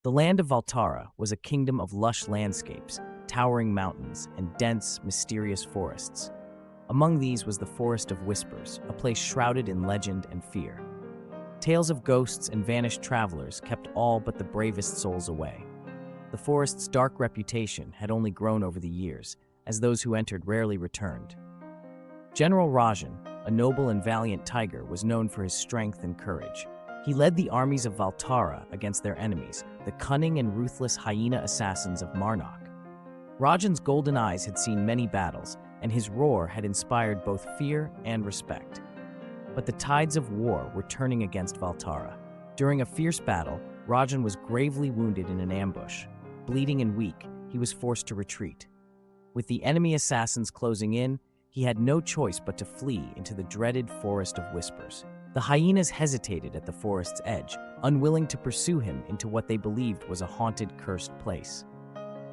The land of Valtara was a kingdom of lush landscapes, towering mountains, and dense, mysterious forests. Among these was the Forest of Whispers, a place shrouded in legend and fear. Tales of ghosts and vanished travelers kept all but the bravest souls away. The forest's dark reputation had only grown over the years, as those who entered rarely returned. General Rajan, a noble and valiant tiger, was known for his strength and courage. He led the armies of Valtara against their enemies, the cunning and ruthless hyena assassins of Marnock. Rajan's golden eyes had seen many battles, and his roar had inspired both fear and respect. But the tides of war were turning against Valtara. During a fierce battle, Rajan was gravely wounded in an ambush. Bleeding and weak, he was forced to retreat. With the enemy assassins closing in, he had no choice but to flee into the dreaded Forest of Whispers. The hyenas hesitated at the forest's edge, unwilling to pursue him into what they believed was a haunted, cursed place.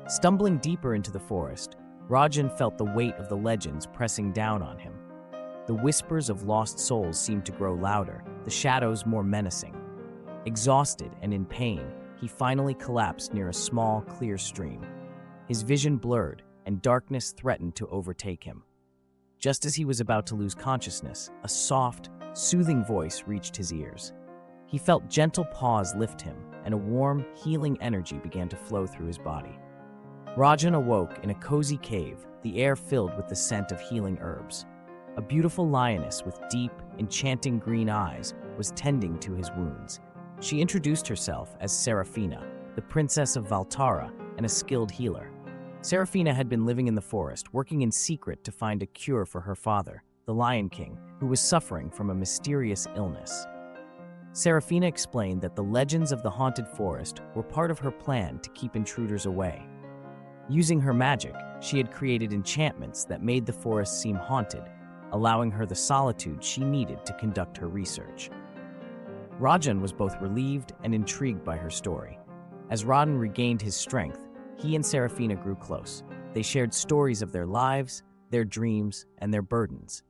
Stumbling deeper into the forest, Rajan felt the weight of the legends pressing down on him. The whispers of lost souls seemed to grow louder, the shadows more menacing. Exhausted and in pain, he finally collapsed near a small, clear stream. His vision blurred, and darkness threatened to overtake him. Just as he was about to lose consciousness, a soft, soothing voice reached his ears. He felt gentle paws lift him, and a warm, healing energy began to flow through his body. Rajan awoke in a cozy cave, the air filled with the scent of healing herbs. A beautiful lioness with deep, enchanting green eyes was tending to his wounds. She introduced herself as Seraphina, the princess of Valtara and a skilled healer. Seraphina had been living in the forest, working in secret to find a cure for her father, the Lion King, who was suffering from a mysterious illness. Seraphina explained that the legends of the haunted forest were part of her plan to keep intruders away. Using her magic, she had created enchantments that made the forest seem haunted, allowing her the solitude she needed to conduct her research. Rajan was both relieved and intrigued by her story. As Rajan regained his strength, he and Seraphina grew close. They shared stories of their lives, their dreams, and their burdens.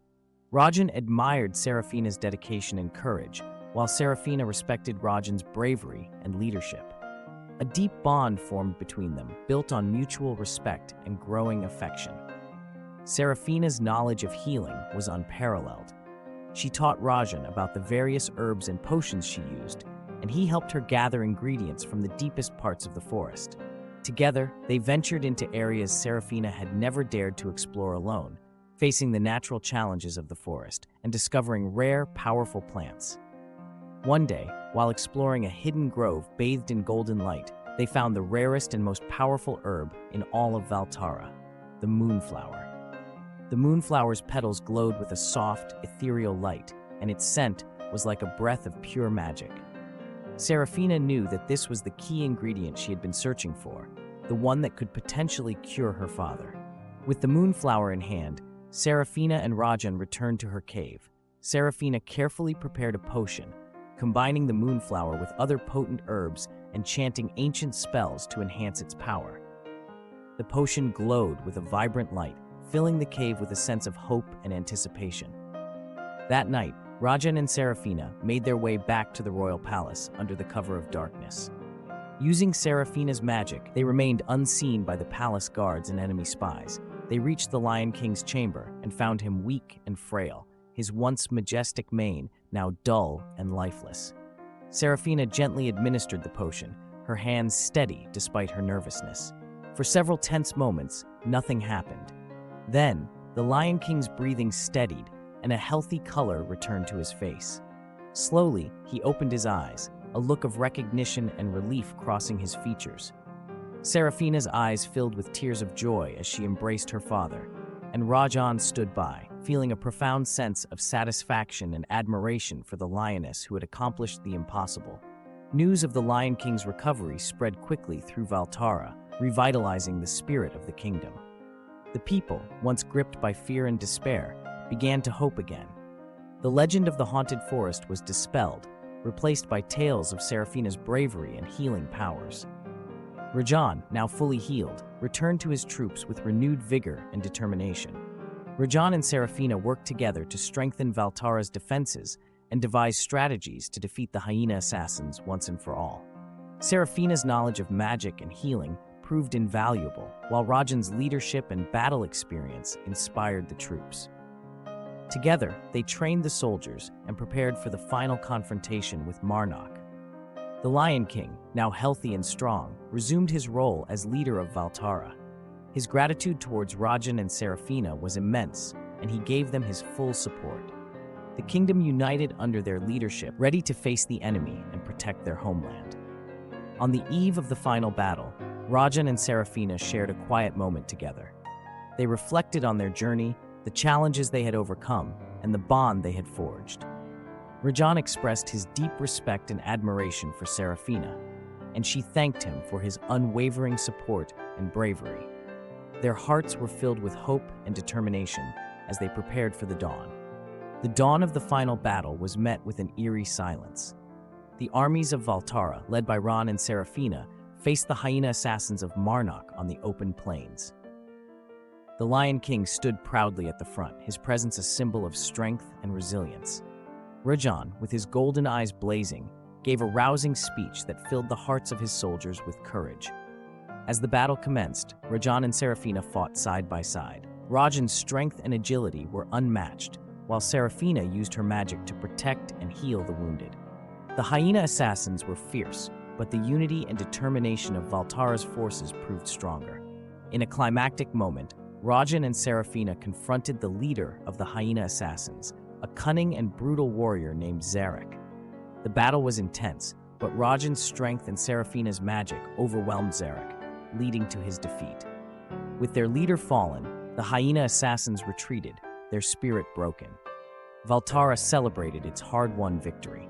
Rajan admired Seraphina's dedication and courage, while Seraphina respected Rajan's bravery and leadership. A deep bond formed between them, built on mutual respect and growing affection. Seraphina's knowledge of healing was unparalleled. She taught Rajan about the various herbs and potions she used, and he helped her gather ingredients from the deepest parts of the forest. Together, they ventured into areas Seraphina had never dared to explore alone, facing the natural challenges of the forest and discovering rare, powerful plants. One day, while exploring a hidden grove bathed in golden light, they found the rarest and most powerful herb in all of Valtara, the moonflower. The moonflower's petals glowed with a soft, ethereal light, and its scent was like a breath of pure magic. Seraphina knew that this was the key ingredient she had been searching for, the one that could potentially cure her father. With the moonflower in hand, Seraphina and Rajan returned to her cave. Seraphina carefully prepared a potion, combining the moonflower with other potent herbs and chanting ancient spells to enhance its power. The potion glowed with a vibrant light, filling the cave with a sense of hope and anticipation. That night, Rajan and Seraphina made their way back to the royal palace under the cover of darkness. Using Seraphina's magic, they remained unseen by the palace guards and enemy spies. They reached the Lion King's chamber and found him weak and frail, his once majestic mane now dull and lifeless. Seraphina gently administered the potion, her hands steady despite her nervousness. For several tense moments, nothing happened. Then, the Lion King's breathing steadied, and a healthy color returned to his face. Slowly, he opened his eyes, a look of recognition and relief crossing his features. Seraphina's eyes filled with tears of joy as she embraced her father, and Rajan stood by, feeling a profound sense of satisfaction and admiration for the lioness who had accomplished the impossible. News of the Lion King's recovery spread quickly through Valtara, revitalizing the spirit of the kingdom. The people, once gripped by fear and despair, began to hope again. The legend of the haunted forest was dispelled, replaced by tales of Seraphina's bravery and healing powers. Rajan, now fully healed, returned to his troops with renewed vigor and determination. Rajan and Seraphina worked together to strengthen Valtara's defenses and devise strategies to defeat the hyena assassins once and for all. Seraphina's knowledge of magic and healing proved invaluable, while Rajan's leadership and battle experience inspired the troops. Together, they trained the soldiers and prepared for the final confrontation with Marnock. The Lion King, now healthy and strong, resumed his role as leader of Valtara. His gratitude towards Rajan and Seraphina was immense, and he gave them his full support. The kingdom united under their leadership, ready to face the enemy and protect their homeland. On the eve of the final battle, Rajan and Seraphina shared a quiet moment together. They reflected on their journey, the challenges they had overcome, and the bond they had forged. Rajan expressed his deep respect and admiration for Seraphina, and she thanked him for his unwavering support and bravery. Their hearts were filled with hope and determination as they prepared for the dawn. The dawn of the final battle was met with an eerie silence. The armies of Valtara, led by Ron and Seraphina, faced the hyena assassins of Marnock on the open plains. The Lion King stood proudly at the front, his presence a symbol of strength and resilience. Rajan, with his golden eyes blazing, gave a rousing speech that filled the hearts of his soldiers with courage. As the battle commenced, Rajan and Seraphina fought side by side. Rajan's strength and agility were unmatched, while Seraphina used her magic to protect and heal the wounded. The hyena assassins were fierce, but the unity and determination of Valtara's forces proved stronger. In a climactic moment, Rajan and Seraphina confronted the leader of the hyena assassins, a cunning and brutal warrior named Zarek. The battle was intense, but Rajan's strength and Seraphina's magic overwhelmed Zarek, leading to his defeat. With their leader fallen, the hyena assassins retreated, their spirit broken. Valtara celebrated its hard-won victory.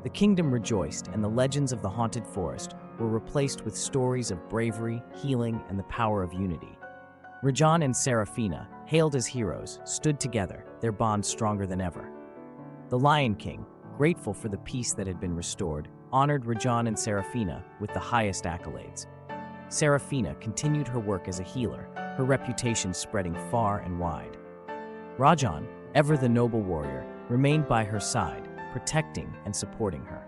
The kingdom rejoiced, and the legends of the haunted forest were replaced with stories of bravery, healing, and the power of unity. Rajan and Seraphina, hailed as heroes, stood together, their bond stronger than ever. The Lion King, grateful for the peace that had been restored, honored Rajan and Seraphina with the highest accolades. Seraphina continued her work as a healer, her reputation spreading far and wide. Rajan, ever the noble warrior, remained by her side, protecting and supporting her.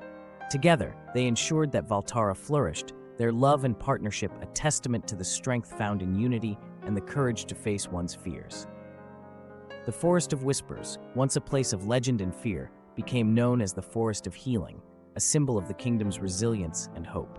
Together, they ensured that Valtara flourished, their love and partnership a testament to the strength found in unity and the courage to face one's fears. The Forest of Whispers, once a place of legend and fear, became known as the Forest of Healing, a symbol of the kingdom's resilience and hope.